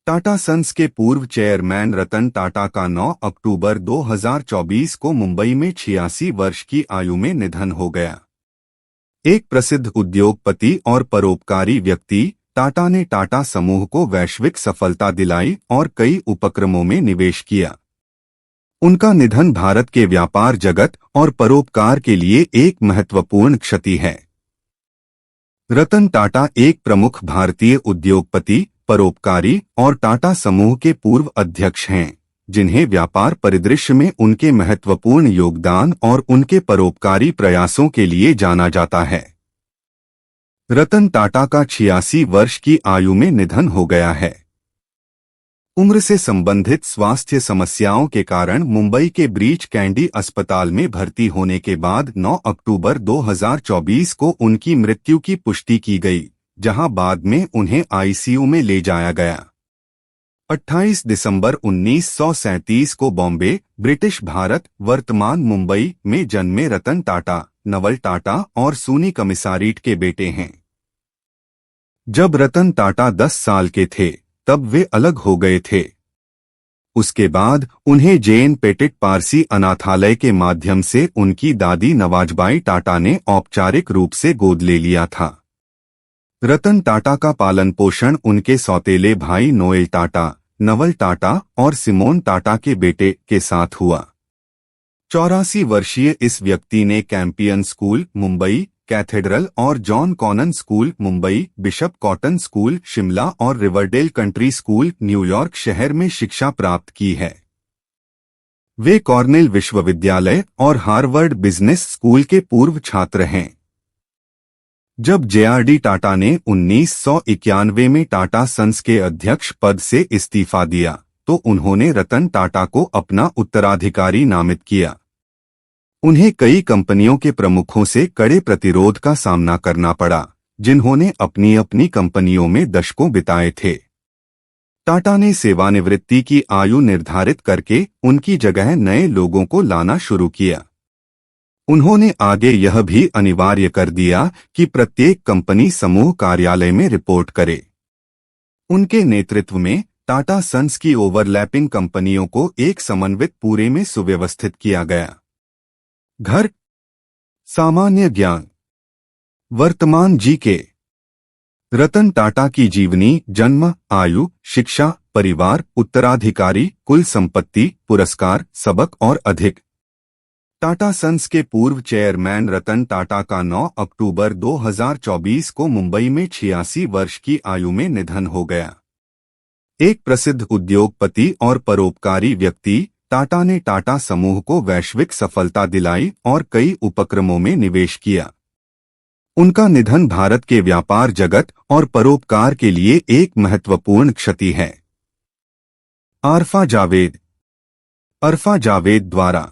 Tata sons के पूर्व chairman Ratan Tata का 9 अक्टूबर 2024 को मुंबई में 86 वर्ष की आयु में निधन हो गया। एक प्रसिद्ध उद्योगपति और परोपकारी व्यक्ति, टाटा ने टाटा समूह को वैश्विक सफलता दिलाई और कई उपक्रमों में निवेश किया। उनका निधन भारत के व्यापार जगत और परोपकार के लिए एक महत्वपूर्ण क्षति है। रतन टाटा एक प्रमुख भारतीय उद्योगपति, परोपकारी और टाटा समूह के पूर्व अध्यक्ष हैं, जिन्हें व्यापार परिदृश्य में उनके महत्वपूर्ण योगदान और उनके परोपकारी प्रयासों के लिए जाना जाता है। रतन टाटा का 86 वर्ष की आयु में निधन हो गया है। उम्र से संबंधित स्वास्थ्य समस्याओं के कारण मुंबई के ब्रीच कैंडी अस्पताल में भर्ती होने के बाद 9 अक्टूबर 2024 को उनकी मृत्यु की पुष्टि की गई, जहां बाद में उन्हें आईसीयू में ले जाया गया। 28 दिसंबर 1937 को बॉम्बे, ब्रिटिश भारत, वर्तमान मुंबई में जन्मे रतन टाटा, नवल टाटा और सूनी कमिसारीट के बेटे हैं। जब रतन टाटा 10 साल के थे, तब वे अलग हो गए थे। उसके बाद उन्हें जेन पेटिट पारसी अनाथालय के माध्यम से उनकी दादी नवाजबाई टाटा ने औपचारिक रूप से गोद ले लिया था। रतन टाटा का पालन पोषण उनके सौतेले भाई नोएल टाटा, नवल टाटा और सिमोन टाटा के बेटे के साथ हुआ। 84 वर्षीय इस व्यक्ति ने कैंपियन स्कूल, मुंबई, कैथेड्रल और John Connon School, Mumbai, Bishop Cotton School, Shimla और रिवरडेल कंट्री स्कूल, न्यूयॉर्क शहर में शिक्षा प्राप्त की है। वे कॉर्नेल विश्वविद्यालय और हार्वर्ड बिजनेस स्कूल के पूर्व छात्र हैं। जब जेआरडी टाटा ने 1991 में टाटा सन्स के अध्यक्ष पद से इस्तीफा दिया, तो उन्होंने रतन टाटा को अपना उत्तराधिकारी नामित किया। उन्हें कई कंपनियों के प्रमुखों से कड़े प्रतिरोध का सामना करना पड़ा, जिन्होंने अपनी अपनी कंपनियों में दशकों बिताए थे। टाटा ने सेवानिवृत्ति की आयु निर्धारित करके उनकी जगह नए लोगों को लाना शुरू किया। उन्होंने आगे यह भी अनिवार्य कर दिया कि प्रत्येक कंपनी समूह कार्यालय में रिपोर्ट करे। उनके नेतृत्व में टाटा सन्स की ओवरलैपिंग कंपनियों को एक समन्वित पूरे में सुव्यवस्थित किया गया। घर, सामान्य ज्ञान, वर्तमान जीके। रतन टाटा की जीवनी, जन्म, आयु, शिक्षा, परिवार, उत्तराधिकारी, कुल संपत्ति, पुरस्कार, सबक और अधिक। टाटा सन्स के पूर्व चेयरमैन रतन टाटा का 9 अक्टूबर 2024 को मुंबई में 86 वर्ष की आयु में निधन हो गया। एक प्रसिद्ध उद्योगपति और परोपकारी व्यक्ति, टाटा ने टाटा समूह को वैश्विक सफलता दिलाई और कई उपक्रमों में निवेश किया। उनका निधन भारत के व्यापार जगत और परोपकार के लिए एक महत्वपूर्ण क्षति है। अरफा जावेद द्वारा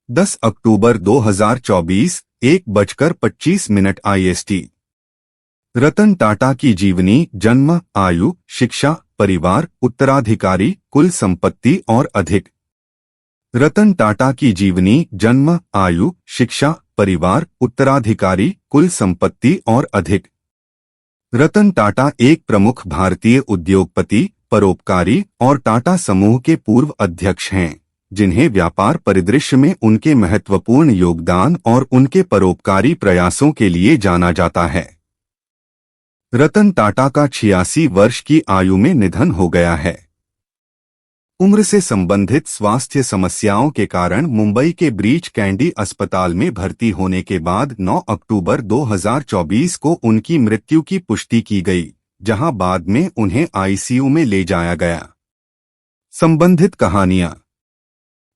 10 अक्टूबर 2024, 1:25 IST। रतन टाटा की जीवनी, जन्म, आयु, शिक्षा, परिवार, उत्तराधिकारी, कुल संपत्ति और अधिक। रतन टाटा की जीवनी, जन्म, आयु, शिक्षा, परिवार, उत्तराधिकारी, कुल संपत्ति और अधिक। रतन टाटा एक प्रमुख भारतीय उद्योगपति, परोपकारी और टाटा समूह के पूर्व अध्यक्ष हैं, जिन्हें व्यापार परिदृश्य में उनके महत्वपूर्ण योगदान और उनके परोपकारी प्रयासों के लिए जाना जाता है। रतन टाटा का 86 वर्ष की आयु में निधन हो गया है। उम्र से संबंधित स्वास्थ्य समस्याओं के कारण मुंबई के ब्रीच कैंडी अस्पताल में भर्ती होने के बाद 9 अक्टूबर 2024 को उनकी मृत्यु की पुष्टि की गई, जहां बाद में उन्हें आईसीयू में ले जाया गया। संबंधित कहानियां।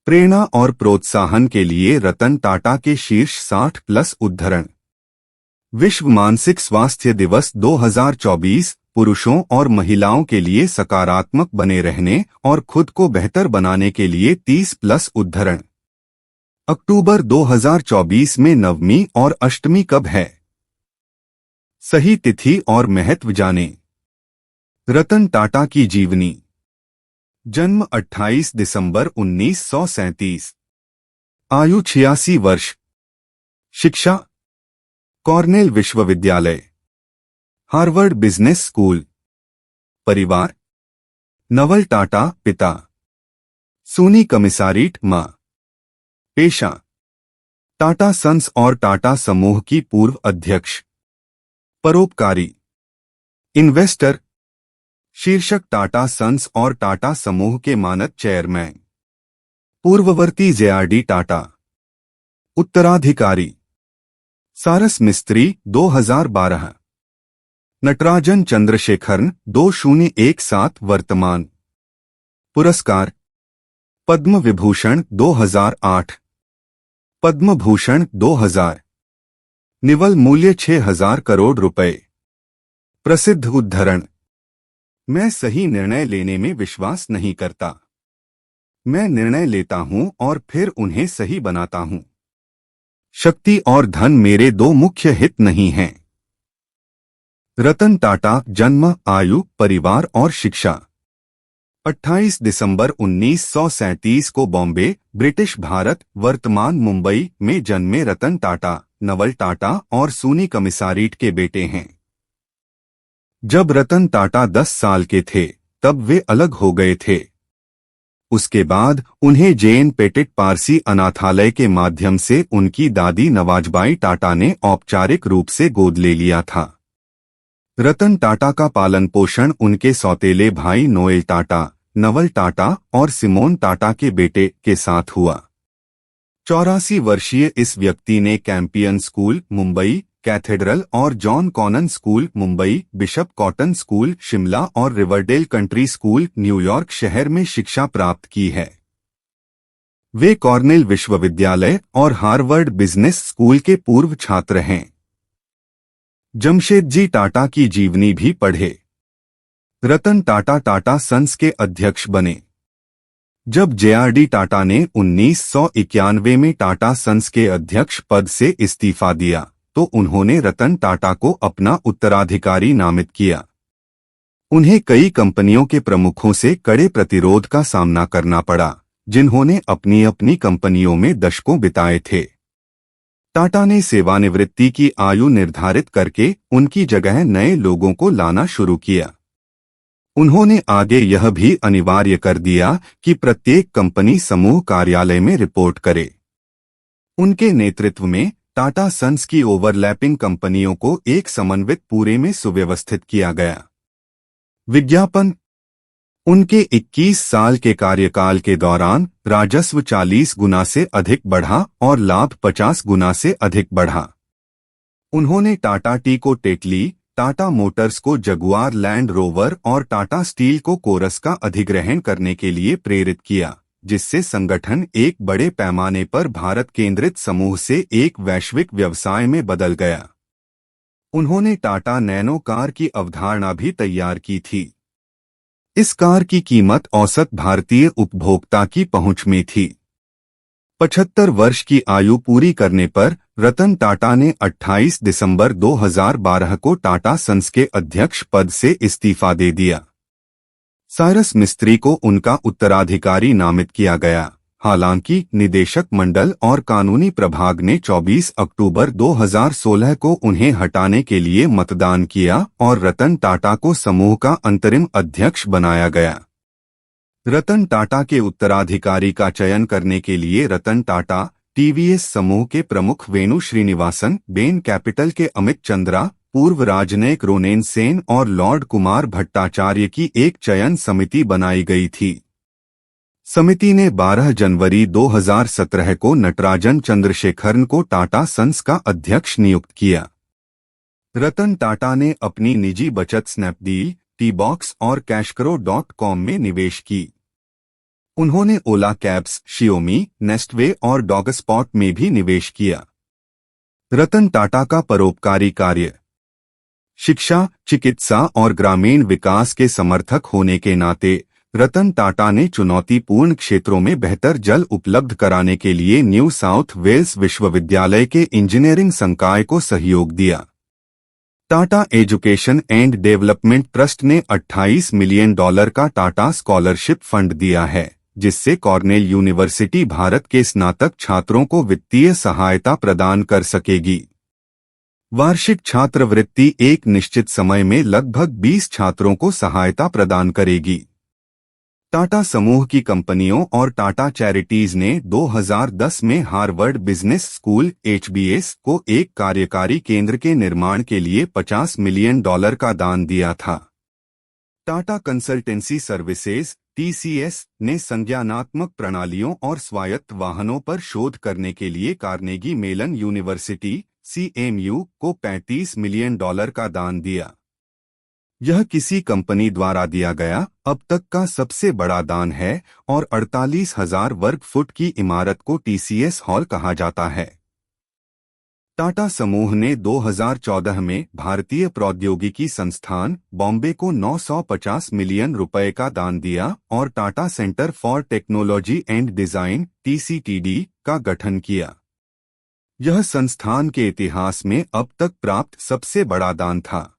प्रेरणा और प्रोत्साहन के लिए रतन टाटा के शीर्ष 60+ उद्धरण। विश्व मानसिक स्वास्थ्य दिवस 2024, पुरुषों और महिलाओं के लिए सकारात्मक बने रहने और खुद को बेहतर बनाने के लिए 30+ उद्धरण। अक्टूबर 2024 में नवमी और अष्टमी कब है? सही तिथि और महत्व जानें। रतन टाटा की जीवनी, जन्म 28 दिसंबर 1937, आयु 86 वर्ष, शिक्षा कॉर्नेल विश्वविद्यालय, हार्वर्ड बिजनेस स्कूल, परिवार नवल टाटा पिता, सूनी कमिसारीट मां। पेशा टाटा सन्स और टाटा समूह की पूर्व अध्यक्ष। परोपकारी इन्वेस्टर। शीर्षक टाटा सन्स और टाटा समूह के मानद चेयरमैन। पूर्ववर्ती जेआरडी टाटा। उत्तराधिकारी सारस मिस्त्री 2012। नटराजन चंद्रशेखरन 2017 वर्तमान। पुरस्कार पद्म विभूषण 2008, पद्म भूषण 2000। निवल मूल्य 6000 करोड़ रुपए। प्रसिद्ध उद्धरण। मैं सही निर्णय लेने में विश्वास नहीं करता। मैं निर्णय लेता हूं और फिर उन्हें सही बनाता हूं। शक्ति और धन मेरे दो मुख्य हित नहीं हैं। रतन टाटा जन्म, आयु, परिवार और शिक्षा। 28 दिसंबर 1937 को बॉम्बे, ब्रिटिश भारत, वर्तमान मुंबई में जन्मे रतन टाटा, नवल टाटा और सूनी कमिसारीट के बेटे हैं। जब रतन टाटा 10 साल के थे तब वे अलग हो गए थे। उसके बाद उन्हें जेएन पेटिट पारसी अनाथालय के माध्यम से उनकी दादी नवाजबाई टाटा ने औपचारिक रूप से गोद ले लिया था। रतन टाटा का पालन पोषण उनके सौतेले भाई नोएल टाटा, नवल टाटा और सिमोन टाटा के बेटे के साथ हुआ। 84 वर्षीय इस व्यक्ति ने कैंपियन स्कूल मुंबई, कैथेड्रल और John Connon School Mumbai, Bishop Cotton School Shimla और रिवरडेल कंट्री स्कूल न्यूयॉर्क शहर में शिक्षा प्राप्त की है। वे कॉर्नेल विश्वविद्यालय और हार्वर्ड बिजनेस स्कूल के पूर्व छात्र हैं। जमशेदजी टाटा की जीवनी भी पढ़े। रतन टाटा टाटा सन्स के अध्यक्ष बने। जब जेआरडी टाटा ने 1991 में टाटा सन्स के अध्यक्ष पद से इस्तीफा दिया तो उन्होंने रतन टाटा को अपना उत्तराधिकारी नामित किया। उन्हें कई कंपनियों के प्रमुखों से कड़े प्रतिरोध का सामना करना पड़ा, जिन्होंने अपनी अपनी कंपनियों में दशकों बिताए थे। टाटा ने सेवानिवृत्ति की आयु निर्धारित करके उनकी जगह नए लोगों को लाना शुरू किया। उन्होंने आगे यह भी अनिवार्य कर दिया कि प्रत्येक कंपनी समूह कार्यालय में रिपोर्ट करे। उनके नेतृत्व में टाटा सन्स की ओवरलैपिंग कंपनियों को एक समन्वित पूरे में सुव्यवस्थित किया गया। विज्ञापन। उनके 21 साल के कार्यकाल के दौरान राजस्व 40 गुना से अधिक बढ़ा और लाभ 50 गुना से अधिक बढ़ा। उन्होंने टाटा टी को टेटली, टाटा मोटर्स को जगुआर लैंड रोवर और टाटा स्टील को कोरस का अधिग्रहण करने के लिए प्रेरित किया, जिससे संगठन एक बड़े पैमाने पर भारत केंद्रित समूह से एक वैश्विक व्यवसाय में बदल गया। उन्होंने टाटा नैनो कार की अवधारणा भी तैयार की थी। इस कार की कीमत औसत भारतीय उपभोक्ता की पहुंच में थी। 75 वर्ष की आयु पूरी करने पर रतन टाटा ने 28 दिसंबर 2012 को टाटा सन्स के अध्यक्ष पद से इस्तीफा दे दिया। साइरस मिस्त्री को उनका उत्तराधिकारी नामित किया गया। हालांकि निदेशक मंडल और कानूनी प्रभाग ने 24 अक्टूबर 2016 को उन्हें हटाने के लिए मतदान किया और रतन टाटा को समूह का अंतरिम अध्यक्ष बनाया गया। रतन टाटा के उत्तराधिकारी का चयन करने के लिए रतन टाटा, टीवीएस समूह के प्रमुख वेणु श्रीनिवासन, बेन कैपिटल के अमित चंद्रा, पूर्व राजनयिक रोनेन सेन और लॉर्ड कुमार भट्टाचार्य की एक चयन समिति बनाई गई थी। समिति ने 12 जनवरी 2017 को नटराजन चंद्रशेखरन को टाटा सन्स का अध्यक्ष नियुक्त किया। रतन टाटा ने अपनी निजी बचत स्नैपडील, टी-बॉक्स और कैशकरो.com में निवेश की। उन्होंने ओला कैब्स, शियोमी, नेस्टवे और डॉगस्पॉट में भी निवेश किया। रतन टाटा का परोपकारी कार्य। शिक्षा, चिकित्सा और ग्रामीण विकास के समर्थक होने के नाते रतन टाटा ने चुनौतीपूर्ण क्षेत्रों में बेहतर जल उपलब्ध कराने के लिए न्यू साउथ वेल्स विश्वविद्यालय के इंजीनियरिंग संकाय को सहयोग दिया। Tata education and development trust ने $28 मिलियन का टाटा स्कॉलरशिप फंड दिया है, जिससे कॉर्नेल यूनिवर्सिटी भारत के स्नातक छात्रों को वित्तीय सहायता प्रदान कर सकेगी। वार्षिक छात्रवृत्ति एक निश्चित समय में लगभग 20 छात्रों को सहायता प्रदान करेगी। टाटा समूह की कंपनियों और टाटा चैरिटीज ने 2010 में हार्वर्ड बिजनेस स्कूल (HBS) को एक कार्यकारी केंद्र के निर्माण के लिए $50 मिलियन का दान दिया था। टाटा कंसल्टेंसी सर्विसेज (TCS) ने संज्ञानात्मक प्रणालियों और स्वायत्त वाहनों पर शोध करने के लिए कार्नेगी मेलन यूनिवर्सिटी (CMU) को $35 मिलियन का दान दिया। यह किसी कंपनी द्वारा दिया गया अब तक का सबसे बड़ा दान है और 48,000 वर्ग फुट की इमारत को TCS हॉल कहा जाता है। टाटा समूह ने 2014 में भारतीय प्रौद्योगिकी संस्थान बॉम्बे को $950 मिलियन का दान दिया और Tata centre for technology and design (TCTD) का गठन किया। यह संस्थान के इतिहास में अब तक प्राप्त सबसे बड़ा दान था।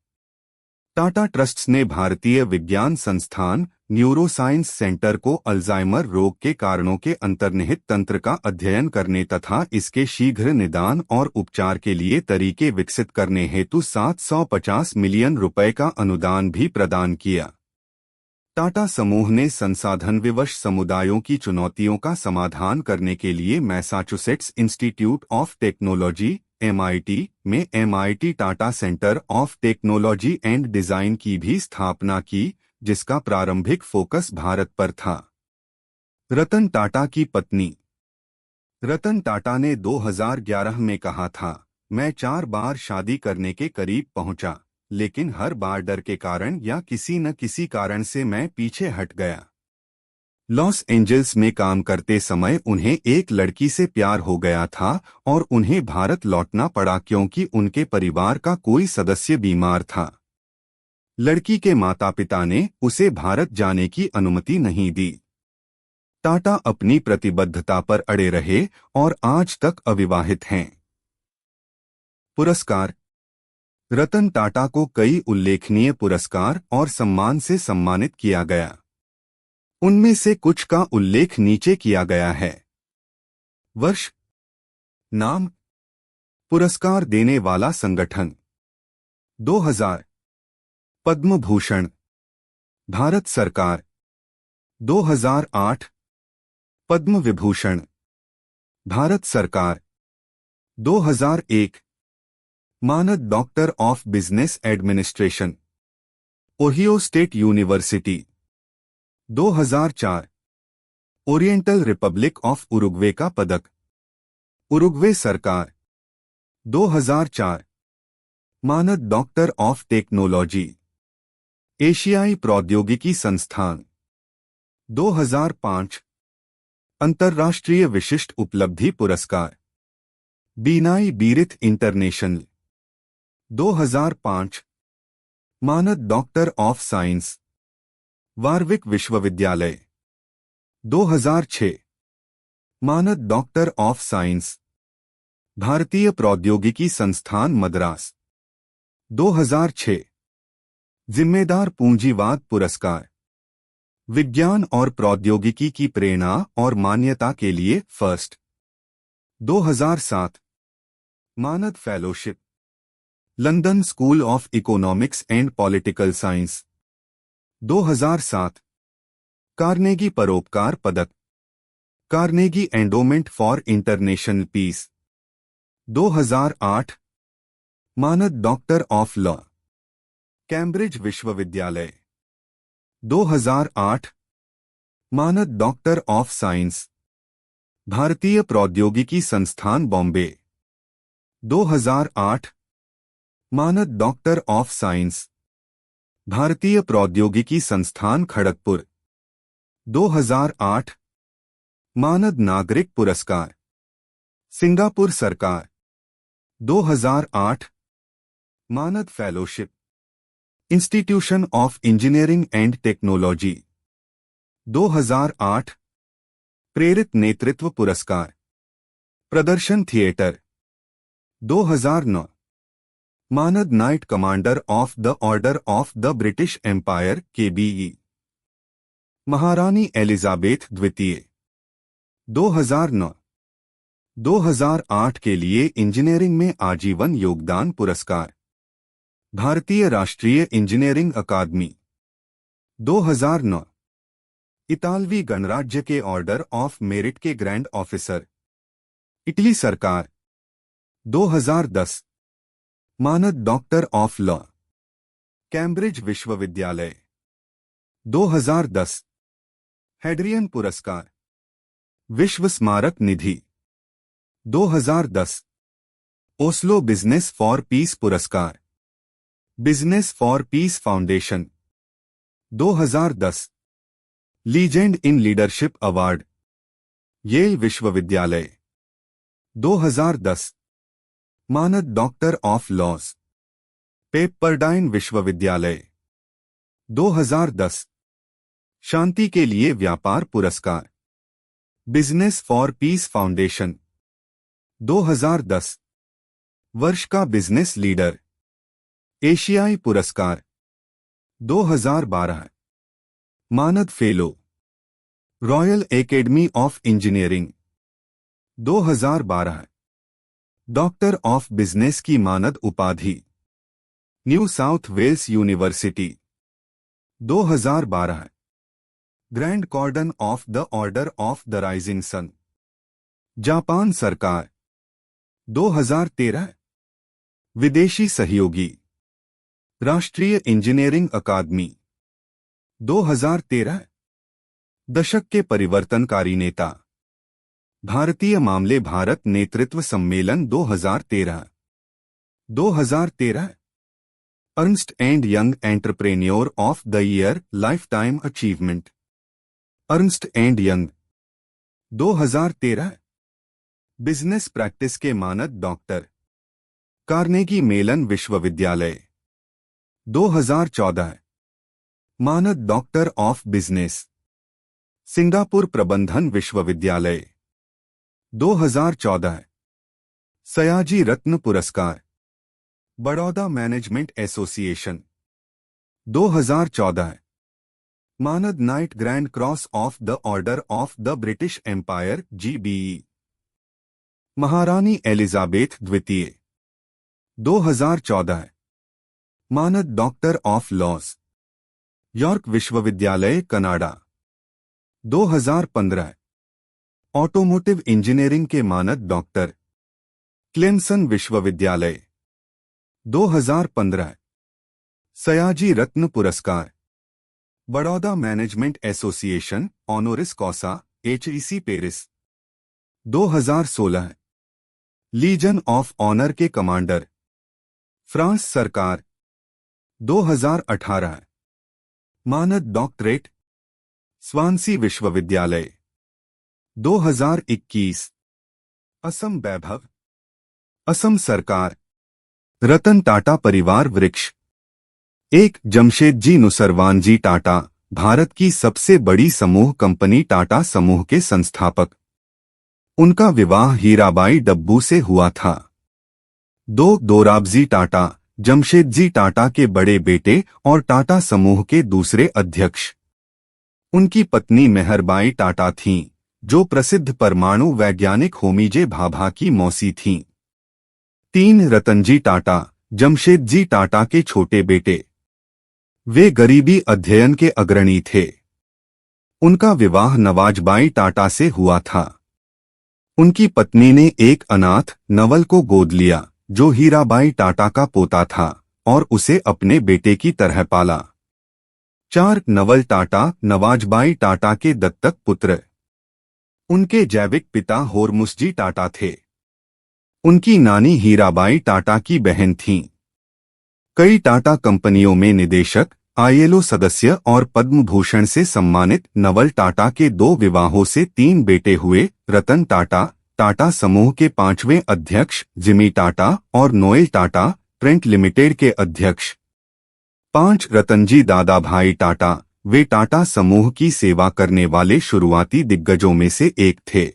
टाटा ट्रस्ट्स ने भारतीय विज्ञान संस्थान न्यूरोसाइंस सेंटर को अल्जाइमर रोग के कारणों के अंतर्निहित तंत्र का अध्ययन करने तथा इसके शीघ्र निदान और उपचार के लिए तरीके विकसित करने हेतु $750 मिलियन का अनुदान भी प्रदान किया। टाटा समूह ने संसाधन विवश समुदायों की चुनौतियों का समाधान करने के लिए Massachusetts institute of technology (MIT) में MIT Tata centre of technology and design की भी स्थापना की, जिसका प्रारंभिक फोकस भारत पर था। रतन टाटा की पत्नी रतन टाटा ने 2011 में कहा था, मैं 4 बार शादी करने के करीब पहुंचा, लेकिन हर बार डर के कारण या किसी न किसी कारण से मैं पीछे हट गया। लॉस एंजल्स में काम करते समय उन्हें एक लड़की से प्यार हो गया था और उन्हें भारत लौटना पड़ा क्योंकि उनके परिवार का कोई सदस्य बीमार था। लड़की के माता-पिता ने उसे भारत जाने की अनुमति नहीं दी। टाटा अपनी प्रतिबद्धता पर अड़े रहे और आज तक अविवाहित हैं। पुरस्कार। रतन टाटा को कई उल्लेखनीय पुरस्कार और सम्मान से सम्मानित किया गया। उनमें से कुछ का उल्लेख नीचे किया गया है। वर्ष, नाम, पुरस्कार देने वाला संगठन। 2000 पद्म भूषण, भारत सरकार। 2008 पद्म विभूषण, भारत सरकार। 2001 मानद doctor of business administration, Ohio state university. 2004 oriental Republic of Uruguay का पदक, उरुग्वे सरकार। 2004 मानद डॉक्टर ऑफ टेक्नोलॉजी, एशियाई प्रौद्योगिकी संस्थान। 2005 अंतर्राष्ट्रीय विशिष्ट उपलब्धि पुरस्कार, बीनाई बीरिथ इंटरनेशनल। 2005 मानद डॉक्टर ऑफ साइंस, वारविक विश्वविद्यालय। 2006 मानद डॉक्टर ऑफ साइंस, भारतीय प्रौद्योगिकी संस्थान मद्रास। 2006 जिम्मेदार पूंजीवाद पुरस्कार, विज्ञान और प्रौद्योगिकी की प्रेरणा और मान्यता के लिए फर्स्ट। 2007 मानद fellowship, London School of Economics and Political Science. 2007 Carnegie परोपकार पदक, Carnegie Endowment for International Peace. 2008 मानद डॉक्टर ऑफ लॉ, कैम्ब्रिज विश्वविद्यालय। 2008 मानद डॉक्टर ऑफ साइंस, भारतीय प्रौद्योगिकी संस्थान बॉम्बे। 2008 मानद डॉक्टर ऑफ साइंस, भारतीय प्रौद्योगिकी संस्थान खड़गपुर। 2008 मानद नागरिक पुरस्कार, सिंगापुर सरकार। 2008 मानद fellowship, Institution of Engineering and Technology. 2008 प्रेरित नेतृत्व पुरस्कार, प्रदर्शन थिएटर। 2009 मानद Knight Commander of the order of the British Empire (KBE), महारानी एलिजाबेथ द्वितीय। 2009 2008 के लिए इंजीनियरिंग में आजीवन योगदान पुरस्कार, भारतीय राष्ट्रीय इंजीनियरिंग अकादमी। 2009 इतालवी गणराज्य के ऑर्डर ऑफ मेरिट के ग्रैंड ऑफिसर। इटली सरकार। 2010 मानद डॉक्टर ऑफ लॉ, कैम्ब्रिज विश्वविद्यालय। 2010 हेड्रियन पुरस्कार, विश्व स्मारक निधि। 2010 ओस्लो बिजनेस फॉर पीस पुरस्कार, Business for Peace Foundation. 2010 Legend in Leadership Award, Yale विश्वविद्यालय। 2010 मानद डॉक्टर ऑफ लॉज, पेपरडाइन विश्वविद्यालय। 2010 शांति के लिए व्यापार पुरस्कार, बिजनेस फॉर पीस फाउंडेशन। 2010 वर्ष का बिजनेस लीडर, एशियाई पुरस्कार। 2012 मानद fellow, Royal Academy of Engineering. 2012 doctor of business की मानद उपाधि, New South Wales University. 2012 Grand Cordon of the order of the Rising Sun, Japan सरकार। 2013 विदेशी सहयोगी, राष्ट्रीय इंजीनियरिंग अकादमी। 2013 दशक के परिवर्तनकारी नेता, भारतीय मामले भारत नेतृत्व सम्मेलन 2013। 2013 Ernst and young entrepreneur of the year life time achievement, Ernst and young. 2013 business practice के मानद डॉक्टर, कार्नेगी मेलन विश्वविद्यालय। 2014 मानद डॉक्टर ऑफ बिजनेस, सिंगापुर प्रबंधन विश्वविद्यालय। 2014 सयाजी रत्न पुरस्कार, बड़ौदा मैनेजमेंट एसोसिएशन। 2014 मानद knight grand cross of the order of the British Empire GBE, महारानी Elizabeth द्वितीय। 2014 मानद डॉक्टर ऑफ लॉज, यॉर्क विश्वविद्यालय कनाडा। 2015 ऑटोमोटिव इंजीनियरिंग के मानद डॉक्टर, क्लेमसन विश्वविद्यालय। 2015 सयाजी रत्न पुरस्कार, Baroda management association honoris causa HEC Paris. 2016 legion of honour के कमांडर, फ्रांस सरकार। 2018 मानद डॉक्टरेट, स्वानसी विश्वविद्यालय। 2021 असम वैभव, असम सरकार। रतन टाटा परिवार वृक्ष। एक जमशेदजी नुसरवानजी टाटा, भारत की सबसे बड़ी समूह कंपनी टाटा समूह के संस्थापक। उनका विवाह हीराबाई डब्बू से हुआ था। दोराबजी टाटा, जमशेदजी टाटा के बड़े बेटे और टाटा समूह के दूसरे अध्यक्ष। उनकी पत्नी मेहरबाई टाटा थीं, जो प्रसिद्ध परमाणु वैज्ञानिक होमी भाभा की मौसी थीं। 3 रतनजी टाटा, जमशेदजी टाटा के छोटे बेटे। वे गरीबी अध्ययन के अग्रणी थे। उनका विवाह नवाजबाई टाटा से हुआ था। उनकी पत्नी ने एक अनाथ नवल को गोद लिया, जो हीराबाई टाटा का पोता था, और उसे अपने बेटे की तरह पाला। 4 नवल टाटा नवाजबाई टाटा के दत्तक पुत्र। उनके जैविक पिता होरमुसजी टाटा थे। उनकी नानी हीराबाई टाटा की बहन थीं। कई टाटा कंपनियों में निदेशक, ILO सदस्य और पद्म भूषण से सम्मानित नवल टाटा के 2 विवाहों से 3 बेटे हुए। रतन टाटा, टाटा समूह के 5वें अध्यक्ष, जिमी टाटा और नोएल टाटा, ट्रेंट लिमिटेड के अध्यक्ष। 5 रतनजी दादाभाई टाटा, वे टाटा समूह की सेवा करने वाले शुरुआती दिग्गजों में से एक थे।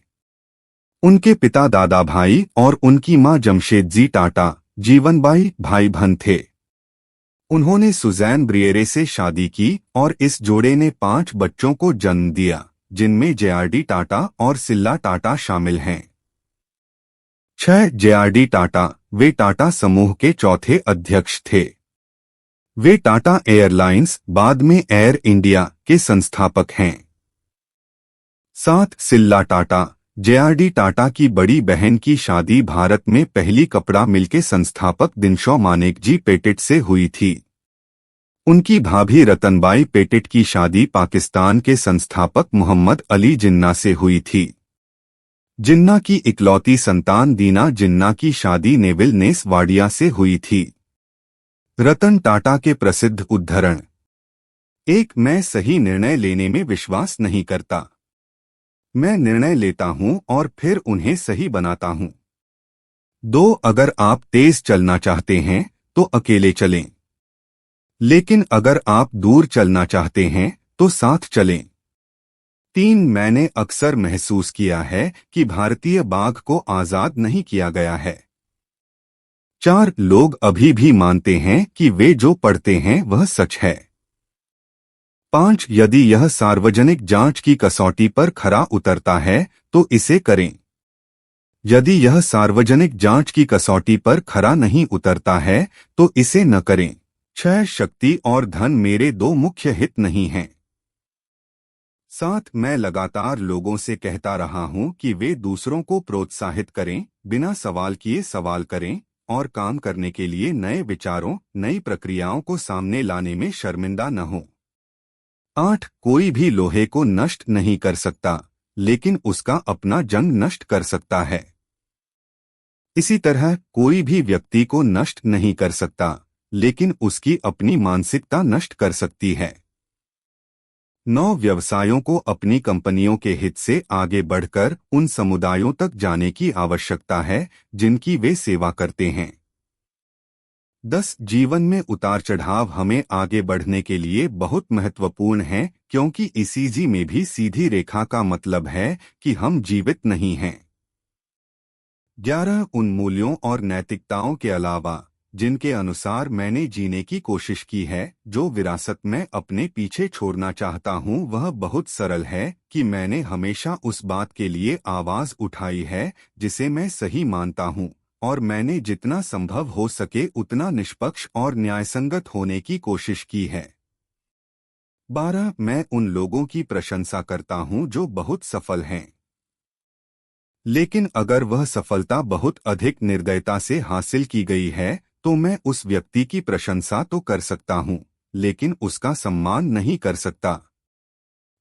उनके पिता दादाभाई और उनकी मां जमशेदजी टाटा, जीवनबाई भाई बहन थे। उन्होंने सुजैन ब्रियरे से शादी की और इस जोड़े ने 5 बच्चों को जन्म दिया, जिनमें JRD टाटा और सिल्ला टाटा शामिल हैं। 6 JRD टाटा, वे टाटा समूह के चौथे अध्यक्ष थे। वे टाटा एयरलाइंस, बाद में एयर इंडिया, के संस्थापक हैं। 7 सिल्ला टाटा। जेआरडी टाटा की बड़ी बहन की शादी भारत में पहली कपड़ा मिल के संस्थापक दिनशॉ मानेकजी पेटेट से हुई थी। उनकी भाभी रतनबाई पेटेट की शादी पाकिस्तान के संस्थापक मोहम्मद अली जिन्ना से हुई थी। जिन्ना की इकलौती संतान दीना जिन्ना की शादी नेविल नेस वाडिया से हुई थी। रतन टाटा के प्रसिद्ध उद्धरण। 1 मैं सही निर्णय लेने में विश्वास नहीं करता। मैं निर्णय लेता हूं और फिर उन्हें सही बनाता हूं। 2 अगर आप तेज चलना चाहते हैं तो अकेले चलें, लेकिन अगर आप दूर चलना चाहते हैं तो साथ चलें। 3 मैंने अक्सर महसूस किया है कि भारतीय बाघ को आजाद नहीं किया गया है। 4 लोग अभी भी मानते हैं कि वे जो पढ़ते हैं वह सच है। 5 यदि यह सार्वजनिक जांच की कसौटी पर खरा उतरता है तो इसे करें। यदि यह सार्वजनिक जांच की कसौटी पर खरा नहीं उतरता है तो इसे न करें। 6 शक्ति और धन मेरे 2 मुख्य हित नहीं हैं। 7 मैं लगातार लोगों से कहता रहा हूं कि वे दूसरों को प्रोत्साहित करें, बिना सवाल किए सवाल करें और काम करने के लिए नए विचारों, नई प्रक्रियाओं को सामने लाने में शर्मिंदा न हो। 8 कोई भी लोहे को नष्ट नहीं कर सकता, लेकिन उसका अपना जंग नष्ट कर सकता है। इसी तरह कोई भी व्यक्ति को नष्ट नहीं कर सकता, लेकिन उसकी अपनी मानसिकता नष्ट कर सकती है। 9 व्यवसायों को अपनी कंपनियों के हित से आगे बढ़कर उन समुदायों तक जाने की आवश्यकता है जिनकी वे सेवा करते हैं। 10 जीवन में उतार चढ़ाव हमें आगे बढ़ने के लिए बहुत महत्वपूर्ण है, क्योंकि ईसीजी में भी सीधी रेखा का मतलब है कि हम जीवित नहीं हैं। 11 उन मूल्यों और नैतिकताओं के अलावा जिनके अनुसार मैंने जीने की कोशिश की है, जो विरासत में अपने पीछे छोड़ना चाहता हूं, वह बहुत सरल है कि मैंने हमेशा उस बात के लिए आवाज उठाई है जिसे मैं सही मानता हूं, और मैंने जितना संभव हो सके उतना निष्पक्ष और न्यायसंगत होने की कोशिश की है। 12 मैं उन लोगों की प्रशंसा करता हूं जो बहुत सफल हैं, लेकिन अगर वह सफलता बहुत अधिक निर्दयता से हासिल की गई है तो मैं उस व्यक्ति की प्रशंसा तो कर सकता हूं, लेकिन उसका सम्मान नहीं कर सकता।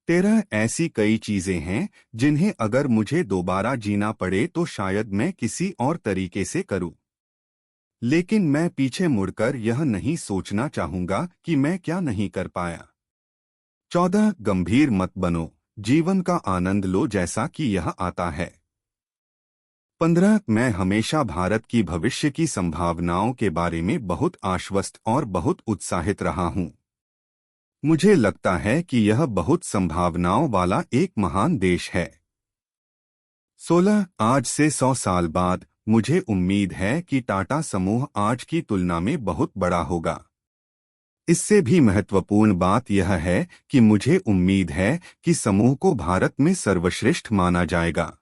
13 ऐसी कई चीजें हैं जिन्हें अगर मुझे दोबारा जीना पड़े तो शायद मैं किसी और तरीके से करूं, लेकिन मैं पीछे मुड़कर यह नहीं सोचना चाहूंगा कि मैं क्या नहीं कर पाया। 14 गंभीर मत बनो, जीवन का आनंद लो जैसा कि यह आता है। 15 मैं हमेशा भारत की भविष्य की संभावनाओं के बारे में बहुत आश्वस्त और बहुत उत्साहित रहा हूं। मुझे लगता है कि यह बहुत संभावनाओं वाला एक महान देश है। 16 आज से 100 साल बाद मुझे उम्मीद है कि टाटा समूह आज की तुलना में बहुत बड़ा होगा। इससे भी महत्वपूर्ण बात यह है कि मुझे उम्मीद है कि समूह को भारत में सर्वश्रेष्ठ माना जाएगा।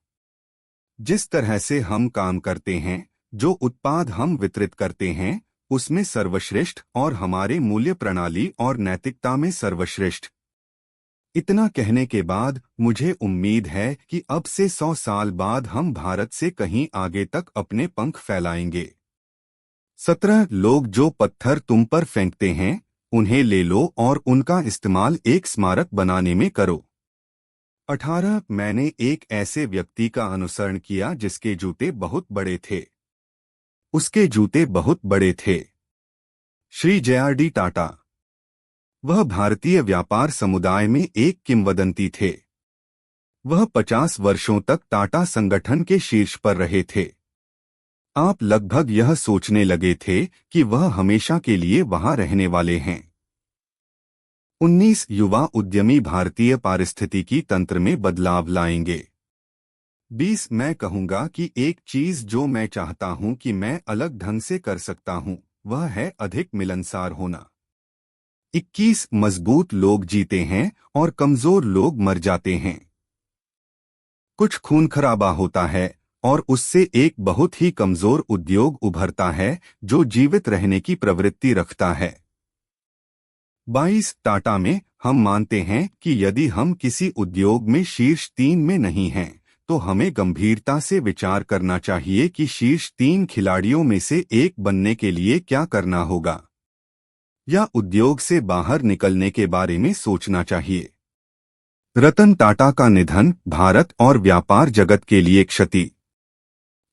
जिस तरह से हम काम करते हैं, जो उत्पाद हम वितरित करते हैं, उसमें सर्वश्रेष्ठ और हमारे मूल्य प्रणाली और नैतिकता में सर्वश्रेष्ठ। इतना कहने के बाद मुझे उम्मीद है कि अब से 100 साल बाद हम भारत से कहीं आगे तक अपने पंख फैलाएंगे। 17 लोग जो पत्थर तुम पर फेंकते हैं, उन्हें ले लो और उनका इस्तेमाल एक स्मारक बनाने में करो। 18 मैंने एक ऐसे व्यक्ति का अनुसरण किया जिसके जूते बहुत बड़े थे। उसके जूते बहुत बड़े थे। श्री जेआरडी टाटा। वह भारतीय व्यापार समुदाय में एक किंवदंती थे। वह 50 वर्षों तक टाटा संगठन के शीर्ष पर रहे थे। आप लगभग यह सोचने लगे थे कि वह हमेशा के लिए वहां रहने वाले हैं। 19 युवा उद्यमी भारतीय पारिस्थितिकी तंत्र में बदलाव लाएंगे। 20 मैं कहूंगा कि एक चीज जो मैं चाहता हूं कि मैं अलग ढंग से कर सकता हूं, वह है अधिक मिलनसार होना। 21 मजबूत लोग जीते हैं और कमजोर लोग मर जाते हैं। कुछ खून खराबा होता है और उससे एक बहुत ही कमजोर उद्योग उभरता है जो जीवित रहने की प्रवृत्ति रखता है। 22 टाटा में हम मानते हैं कि यदि हम किसी उद्योग में शीर्ष 3 में नहीं हैं, तो हमें गंभीरता से विचार करना चाहिए कि शीर्ष 3 खिलाड़ियों में से एक बनने के लिए क्या करना होगा, या उद्योग से बाहर निकलने के बारे में सोचना चाहिए। रतन टाटा का निधन भारत और व्यापार जगत के लिए क्षति।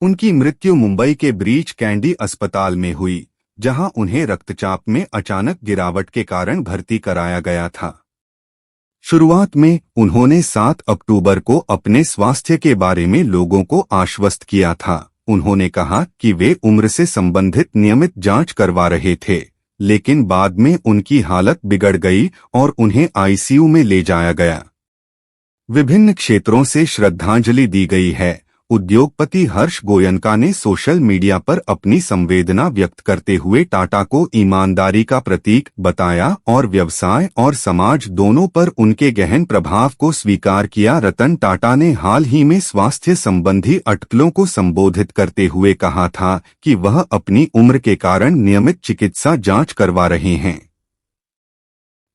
उनकी मृत्यु मुंबई के ब्रीच कैंडी अस्पताल में हुई, जहां उन्हें रक्तचाप में अचानक गिरावट के कारण भर्ती कराया गया था। शुरुआत में उन्होंने 7 अक्टूबर को अपने स्वास्थ्य के बारे में लोगों को आश्वस्त किया था। उन्होंने कहा कि वे उम्र से संबंधित नियमित जांच करवा रहे थे, लेकिन बाद में उनकी हालत बिगड़ गई और उन्हें आईसीयू में ले जाया गया। विभिन्न क्षेत्रों से श्रद्धांजलि दी गई है। उद्योगपति हर्ष गोयनका ने सोशल मीडिया पर अपनी संवेदना व्यक्त करते हुए टाटा को ईमानदारी का प्रतीक बताया और व्यवसाय और समाज दोनों पर उनके गहन प्रभाव को स्वीकार किया। रतन टाटा ने हाल ही में स्वास्थ्य संबंधी अटकलों को संबोधित करते हुए कहा था कि वह अपनी उम्र के कारण नियमित चिकित्सा जांच करवा रहे हैं।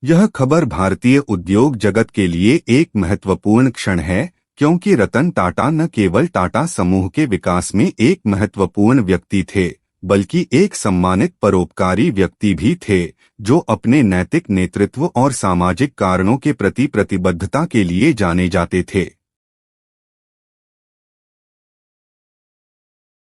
यह खबर भारतीय उद्योग जगत के लिए एक महत्वपूर्ण क्षण है, क्योंकि रतन टाटा न केवल टाटा समूह के विकास में एक महत्वपूर्ण व्यक्ति थे, बल्कि एक सम्मानित परोपकारी व्यक्ति भी थे, जो अपने नैतिक नेतृत्व और सामाजिक कारणों के प्रति प्रतिबद्धता के लिए जाने जाते थे।